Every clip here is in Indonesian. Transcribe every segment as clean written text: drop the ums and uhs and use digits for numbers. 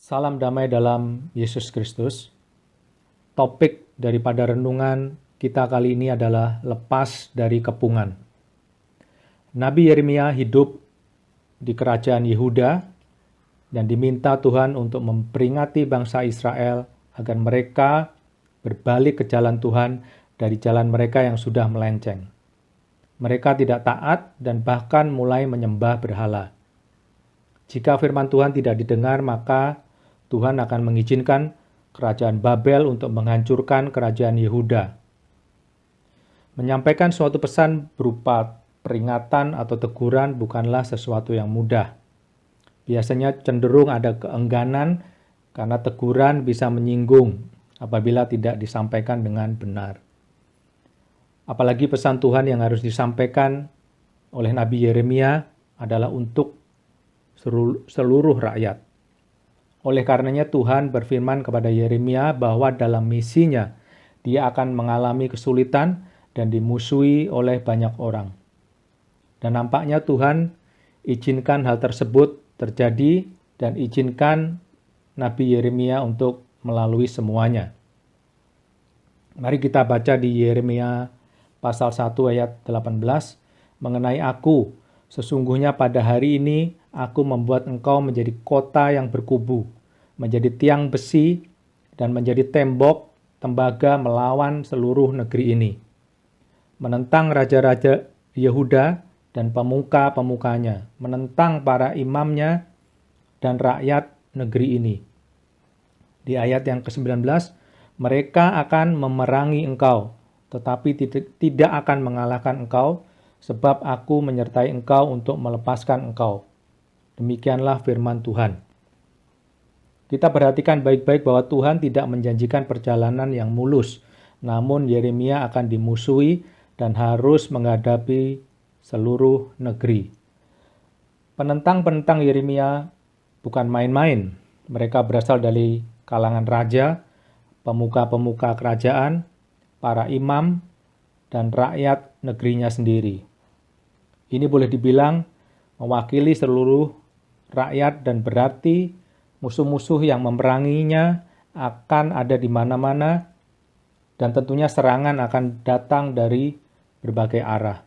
Salam damai dalam Yesus Kristus. Topik daripada renungan kita kali ini adalah lepas dari kepungan. Nabi Yeremia hidup di kerajaan Yehuda dan diminta Tuhan untuk memperingati bangsa Israel agar mereka berbalik ke jalan Tuhan dari jalan mereka yang sudah melenceng. Mereka tidak taat dan bahkan mulai menyembah berhala. Jika firman Tuhan tidak didengar, maka Tuhan akan mengizinkan kerajaan Babel untuk menghancurkan kerajaan Yehuda. Menyampaikan suatu pesan berupa peringatan atau teguran bukanlah sesuatu yang mudah. Biasanya cenderung ada keengganan karena teguran bisa menyinggung apabila tidak disampaikan dengan benar. Apalagi pesan Tuhan yang harus disampaikan oleh Nabi Yeremia adalah untuk seluruh rakyat. Oleh karenanya Tuhan berfirman kepada Yeremia bahwa dalam misinya dia akan mengalami kesulitan dan dimusuhi oleh banyak orang. Dan nampaknya Tuhan izinkan hal tersebut terjadi dan izinkan Nabi Yeremia untuk melalui semuanya. Mari kita baca di Yeremia pasal 1 ayat 18 mengenai aku. Sesungguhnya pada hari ini aku membuat engkau menjadi kota yang berkubu, menjadi tiang besi, dan menjadi tembok tembaga melawan seluruh negeri ini. Menentang raja-raja Yehuda dan pemuka-pemukanya, menentang para imamnya dan rakyat negeri ini. Di ayat yang ke-19, mereka akan memerangi engkau, tetapi tidak akan mengalahkan engkau, sebab aku menyertai engkau untuk melepaskan engkau. Demikianlah firman Tuhan. Kita perhatikan baik-baik bahwa Tuhan tidak menjanjikan perjalanan yang mulus, namun Yeremia akan dimusuhi dan harus menghadapi seluruh negeri. Penentang-penentang Yeremia bukan main-main. Mereka berasal dari kalangan raja, pemuka-pemuka kerajaan, para imam, dan rakyat negerinya sendiri. Ini boleh dibilang mewakili seluruh rakyat dan berarti musuh-musuh yang memeranginya akan ada di mana-mana dan tentunya serangan akan datang dari berbagai arah.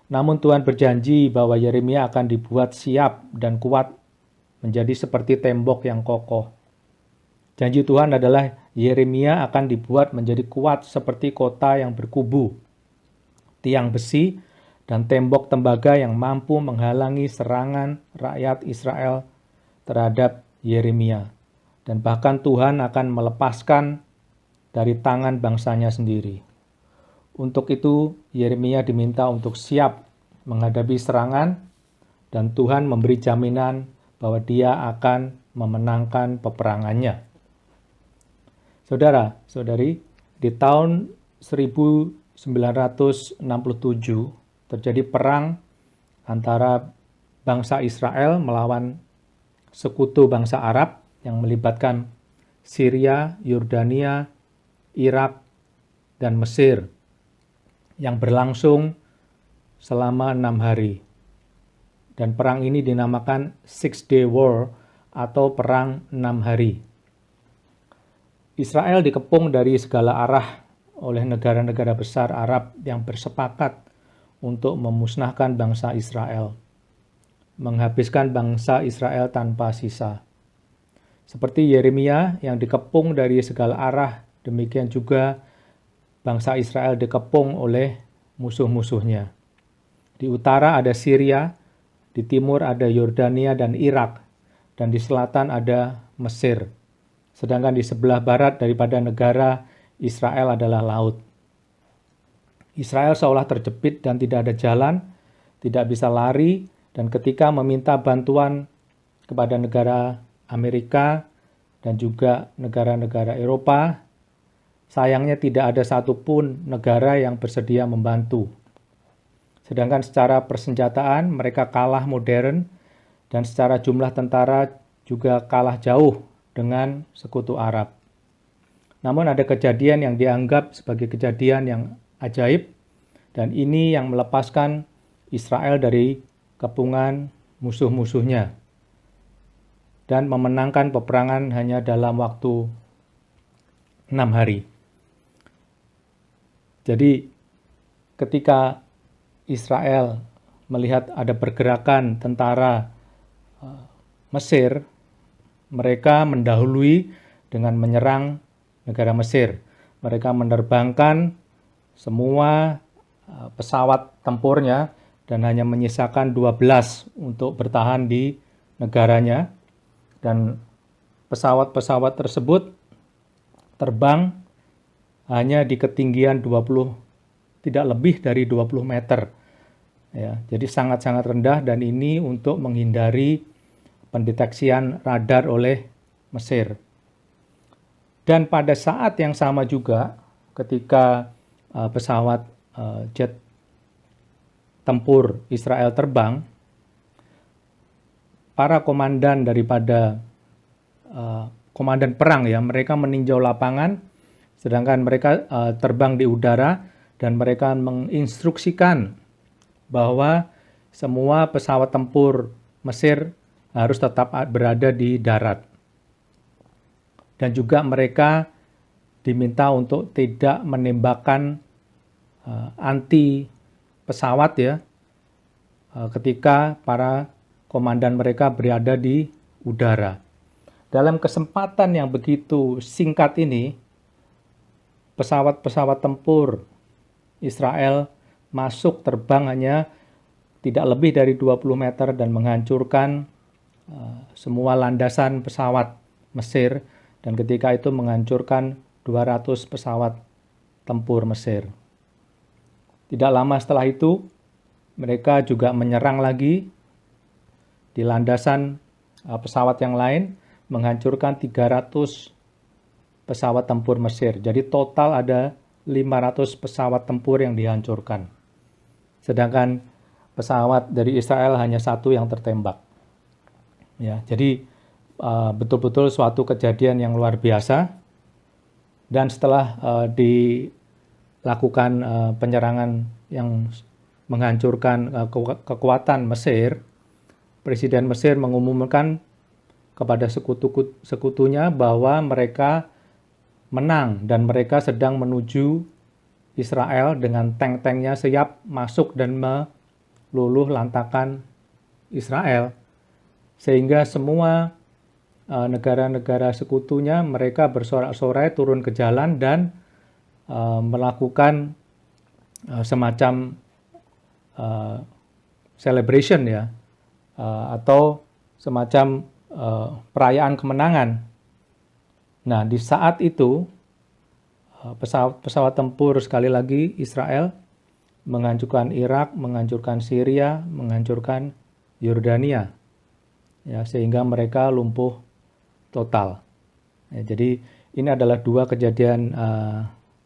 Namun Tuhan berjanji bahwa Yeremia akan dibuat siap dan kuat menjadi seperti tembok yang kokoh. Janji Tuhan adalah Yeremia akan dibuat menjadi kuat seperti kota yang berkubu, tiang besi, dan tembok tembaga yang mampu menghalangi serangan rakyat Israel terhadap Yeremia. Dan bahkan Tuhan akan melepaskan dari tangan bangsanya sendiri. Untuk itu, Yeremia diminta untuk siap menghadapi serangan dan Tuhan memberi jaminan bahwa dia akan memenangkan peperangannya. Saudara-saudari, di tahun 1967 terjadi perang antara bangsa Israel melawan sekutu bangsa Arab yang melibatkan Syria, Yordania, Irak, dan Mesir yang berlangsung selama 6 hari. Dan perang ini dinamakan Six-Day War atau Perang 6 hari. Israel dikepung dari segala arah oleh negara-negara besar Arab yang bersepakat untuk memusnahkan bangsa Israel, menghabiskan bangsa Israel tanpa sisa. Seperti Yeremia yang dikepung dari segala arah, demikian juga bangsa Israel dikepung oleh musuh-musuhnya. Di utara ada Syria, di timur ada Yordania dan Irak, dan di selatan ada Mesir. Sedangkan di sebelah barat daripada negara Israel adalah laut. Israel seolah terjepit dan tidak ada jalan, tidak bisa lari, dan ketika meminta bantuan kepada negara Amerika dan juga negara-negara Eropa, sayangnya tidak ada satupun negara yang bersedia membantu. Sedangkan secara persenjataan mereka kalah modern dan secara jumlah tentara juga kalah jauh dengan sekutu Arab. Namun ada kejadian yang dianggap sebagai kejadian yang ajaib, dan ini yang melepaskan Israel dari kepungan musuh-musuhnya. dan memenangkan peperangan hanya dalam waktu 6 hari. Jadi ketika Israel melihat ada pergerakan tentara Mesir, mereka mendahului dengan menyerang negara Mesir. Mereka menerbangkan semua pesawat tempurnya dan hanya menyisakan 12 untuk bertahan di negaranya. Dan pesawat-pesawat tersebut terbang hanya di ketinggian tidak lebih dari 20 meter. Ya, jadi sangat-sangat rendah, dan ini untuk menghindari pendeteksian radar oleh Mesir. Dan pada saat yang sama juga ketika pesawat jet tempur Israel terbang, para komandan daripada komandan perang ya, mereka meninjau lapangan, sedangkan mereka terbang di udara, dan mereka menginstruksikan bahwa semua pesawat tempur Mesir harus tetap berada di darat. Dan juga mereka diminta untuk tidak menembakkan anti pesawat ya, ketika para komandan mereka berada di udara. Dalam kesempatan yang begitu singkat ini, pesawat-pesawat tempur Israel masuk terbang hanya tidak lebih dari 20 meter dan menghancurkan semua landasan pesawat Mesir, dan ketika itu menghancurkan 200 pesawat tempur Mesir. Tidak lama setelah itu, mereka juga menyerang lagi di landasan pesawat yang lain, menghancurkan 300 pesawat tempur Mesir. Jadi total ada 500 pesawat tempur yang dihancurkan. Sedangkan pesawat dari Israel hanya satu yang tertembak. Ya, jadi betul-betul suatu kejadian yang luar biasa. Dan setelah dilakukan penyerangan yang menghancurkan kekuatan Mesir, Presiden Mesir mengumumkan kepada sekutunya bahwa mereka menang dan mereka sedang menuju Israel dengan tank-tanknya siap masuk dan meluluh lantakan Israel. Sehingga semua negara-negara sekutunya mereka bersorak-sorai turun ke jalan dan melakukan semacam celebration ya, atau semacam perayaan kemenangan. Nah, di saat itu pesawat tempur sekali lagi Israel menghancurkan Irak, menghancurkan Syria, menghancurkan Yordania, ya, sehingga mereka lumpuh total. Ya, jadi ini adalah dua kejadian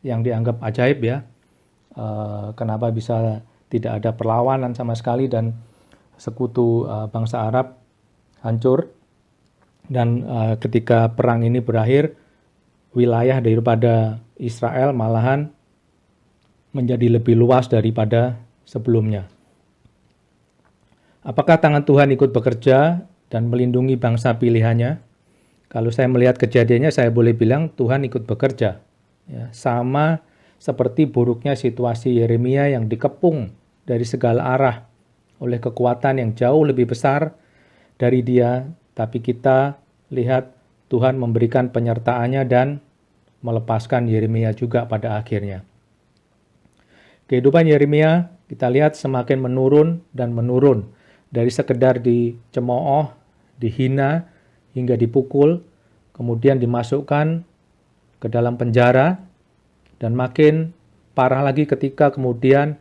yang dianggap ajaib ya. Kenapa bisa tidak ada perlawanan sama sekali dan sekutu bangsa Arab hancur. Dan ketika perang ini berakhir, wilayah daripada Israel malahan menjadi lebih luas daripada sebelumnya. Apakah tangan Tuhan ikut bekerja dan melindungi bangsa pilihannya? Kalau saya melihat kejadiannya, saya boleh bilang Tuhan ikut bekerja. Ya, sama seperti buruknya situasi Yeremia yang dikepung dari segala arah oleh kekuatan yang jauh lebih besar dari dia, tapi kita lihat Tuhan memberikan penyertaannya dan melepaskan Yeremia juga pada akhirnya. Kehidupan Yeremia kita lihat semakin menurun dan menurun. Dari sekedar dicemooh, dihina, hingga dipukul, kemudian dimasukkan ke dalam penjara, dan makin parah lagi ketika kemudian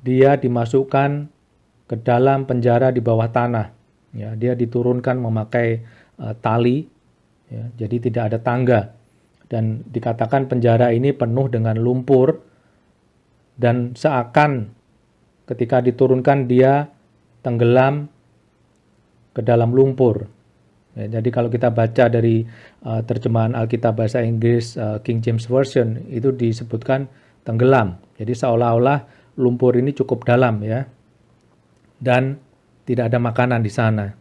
dia dimasukkan ke dalam penjara di bawah tanah. Ya, dia diturunkan memakai tali, ya, jadi tidak ada tangga. Dan dikatakan penjara ini penuh dengan lumpur, dan seakan ketika diturunkan dia tenggelam ke dalam lumpur. Ya, jadi kalau kita baca dari terjemahan Alkitab bahasa Inggris King James Version, itu disebutkan tenggelam. Jadi seolah-olah lumpur ini cukup dalam ya, dan tidak ada makanan di sana.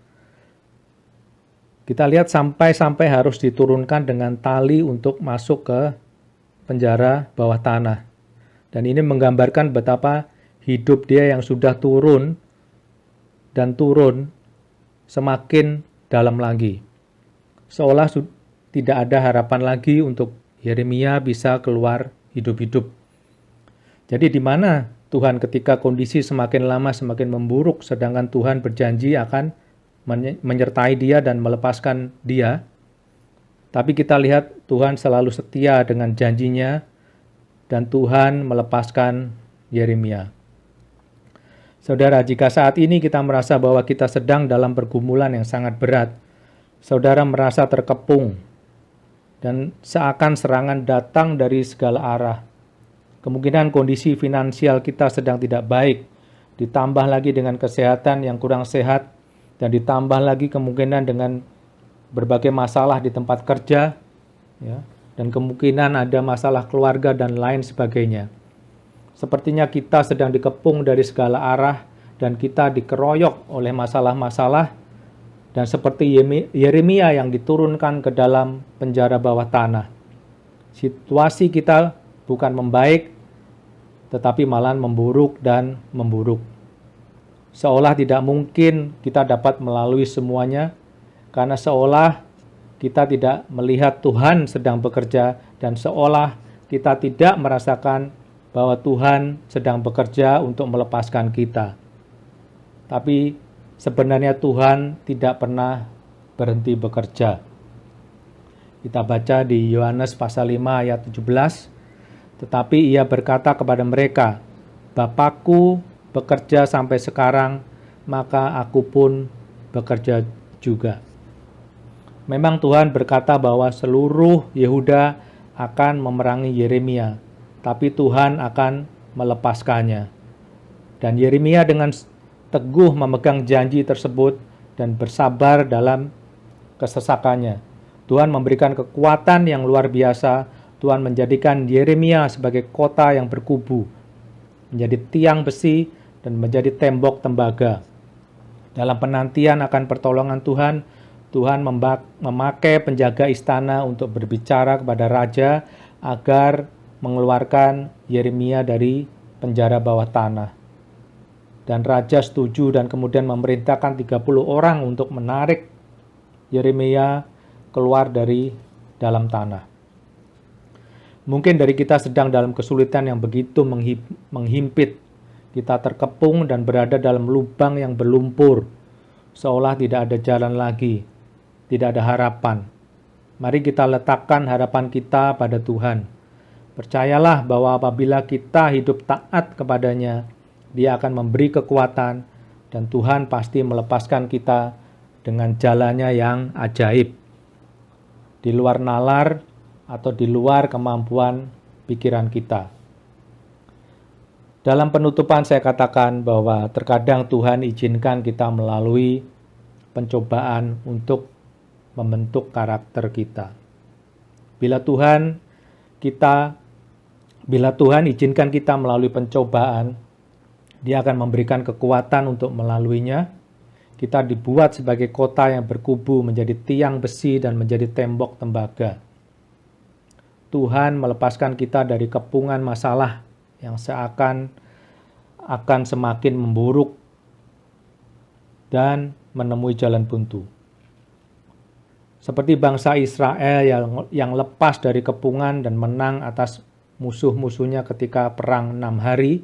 Kita lihat sampai harus diturunkan dengan tali untuk masuk ke penjara bawah tanah. Dan ini menggambarkan betapa hidup dia yang sudah turun dan turun semakin dalam lagi. Seolah tidak ada harapan lagi untuk Yeremia bisa keluar hidup-hidup. Jadi di mana Tuhan ketika kondisi semakin lama semakin memburuk, sedangkan Tuhan berjanji akan menyertai dia dan melepaskan dia. Tapi kita lihat Tuhan selalu setia dengan janjinya dan Tuhan melepaskan Yeremia. Saudara, jika saat ini kita merasa bahwa kita sedang dalam pergumulan yang sangat berat, saudara merasa terkepung dan seakan serangan datang dari segala arah. Kemungkinan kondisi finansial kita sedang tidak baik, ditambah lagi dengan kesehatan yang kurang sehat, dan ditambah lagi kemungkinan dengan berbagai masalah di tempat kerja, ya, dan kemungkinan ada masalah keluarga dan lain sebagainya. Sepertinya kita sedang dikepung dari segala arah dan kita dikeroyok oleh masalah-masalah, dan seperti Yeremia yang diturunkan ke dalam penjara bawah tanah. Situasi kita bukan membaik, tetapi malah memburuk dan memburuk. Seolah tidak mungkin kita dapat melalui semuanya, karena seolah kita tidak melihat Tuhan sedang bekerja, dan seolah kita tidak merasakan bahwa Tuhan sedang bekerja untuk melepaskan kita. Tapi sebenarnya Tuhan tidak pernah berhenti bekerja. Kita baca di Yohanes pasal 5 ayat 17, tetapi ia berkata kepada mereka, Bapakku bekerja sampai sekarang, maka aku pun bekerja juga. Memang Tuhan berkata bahwa seluruh Yehuda akan memerangi Yeremia, tapi Tuhan akan melepaskannya. Dan Yeremia dengan teguh memegang janji tersebut dan bersabar dalam kesesakannya. Tuhan memberikan kekuatan yang luar biasa. Tuhan menjadikan Yeremia sebagai kota yang berkubu, menjadi tiang besi dan menjadi tembok tembaga. Dalam penantian akan pertolongan Tuhan, Tuhan memakai penjaga istana untuk berbicara kepada raja agar mengeluarkan Yeremia dari penjara bawah tanah. Dan raja setuju dan kemudian memerintahkan 30 orang untuk menarik Yeremia keluar dari dalam tanah. Mungkin dari kita sedang dalam kesulitan yang begitu menghimpit. Kita terkepung dan berada dalam lubang yang berlumpur, seolah tidak ada jalan lagi, tidak ada harapan. Mari kita letakkan harapan kita pada Tuhan. Percayalah bahwa apabila kita hidup taat kepadanya, Dia akan memberi kekuatan dan Tuhan pasti melepaskan kita dengan jalannya yang ajaib. Di luar nalar atau di luar kemampuan pikiran kita. Dalam penutupan saya katakan bahwa terkadang Tuhan izinkan kita melalui pencobaan untuk membentuk karakter kita. Bila Tuhan izinkan kita melalui pencobaan, Dia akan memberikan kekuatan untuk melaluinya. Kita dibuat sebagai kota yang berkubu, menjadi tiang besi dan menjadi tembok tembaga. Tuhan melepaskan kita dari kepungan masalah yang seakan akan semakin memburuk dan menemui jalan buntu. Seperti bangsa Israel yang lepas dari kepungan dan menang atas musuh-musuhnya ketika perang 6 hari,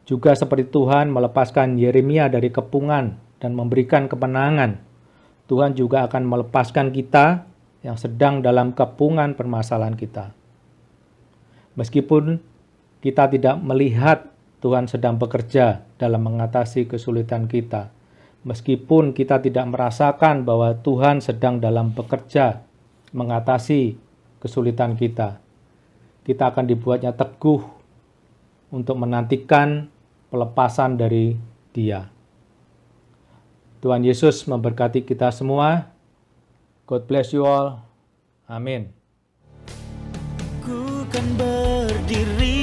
juga seperti Tuhan melepaskan Yeremia dari kepungan dan memberikan kemenangan, Tuhan juga akan melepaskan kita yang sedang dalam kepungan permasalahan kita. Meskipun kita tidak melihat Tuhan sedang bekerja dalam mengatasi kesulitan kita, meskipun kita tidak merasakan bahwa Tuhan sedang dalam bekerja mengatasi kesulitan kita, kita akan dibuatnya teguh untuk menantikan pelepasan dari Dia. Tuhan Yesus memberkati kita semua. God bless you all. Amin. Ku kan berdiri